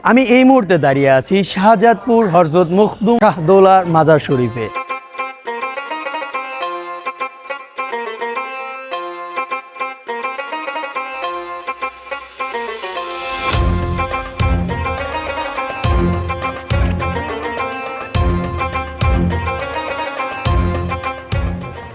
আমি এই মুহূর্তে দাঁড়িয়ে আছি শাহজাদপুর হযরত মখদুম শাহদৌলার মাজার শরীফে।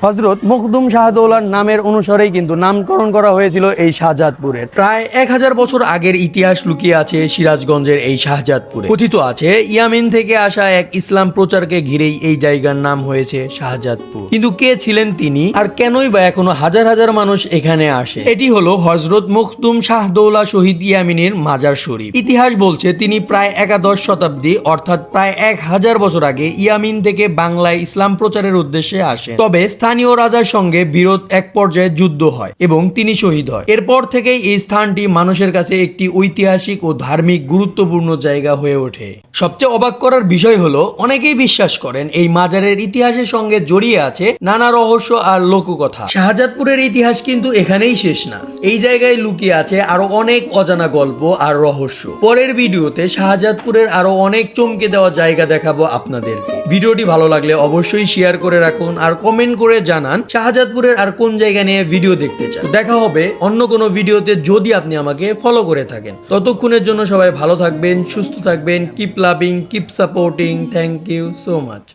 হযরত মখদুম শাহদৌলার নামের অনুসারেই কিন্তু নামকরণ করা হয়েছিল এই শাহজাদপুরের। প্রায় 1000 বছর আগের ইতিহাস লুকিয়ে আছে সিরাজগঞ্জের এই শাহজাদপুরে। কথিত আছে ইয়ামিন থেকে আসা এক ইসলাম প্রচারকে ঘিরেই এই জায়গার নাম হয়েছে শাহজাদপুর। কিন্তু কে ছিলেন তিনি, আর কেনই বা এখনো হাজার হাজার মানুষ এখানে আসে? এটি হলো হযরত মখদুম শাহদৌলা শহীদ ইয়ামিনের মাজার শরীফ। ইতিহাস বলছে তিনি প্রায় 11 শতাব্দী অর্থাৎ প্রায় 1000 বছর আগে ইয়ামিন থেকে বাংলায় ইসলাম প্রচারের উদ্দেশ্যে আসেন। তবে স্থানীয় রাজার সঙ্গে বিরোধ এক পর্যায়ে যুদ্ধ হয় এবং তিনি শহীদ হয়। এরপর থেকেই এই স্থানটি মানুষের কাছে একটি ঐতিহাসিক ও ধার্মিক গুরুত্বপূর্ণ জায়গা হয়ে ওঠে। সবচেয়ে অবাক করার বিষয় হলো অনেকেই বিশ্বাস করেন এই মাজারের ইতিহাসের সঙ্গে জড়িয়ে আছে নানা রহস্য আর লোককথা। শাহজাদপুরের ইতিহাস কিন্তু এখানেই শেষ না, এই জায়গায় লুকিয়ে আছে আরো অনেক অজানা গল্প আর রহস্য। পরের ভিডিওতে শাহজাদপুরের আরো অনেক চমকে দেওয়া জায়গা দেখাবো আপনাদেরকে। ভিডিওটি ভালো লাগলে অবশ্যই শেয়ার করে রাখুন আর কমেন্ট করে জানান শাহজাদপুরের আর কোন জায়গা নিয়ে ভিডিও দেখতে চান। দেখা হবে অন্য কোনো ভিডিওতে যদি আপনি আমাকে ফলো করে থাকেন। ততক্ষণের জন্য সবাই ভালো থাকবেন, সুস্থ থাকবেন। Keep loving, keep supporting. Thank you so much.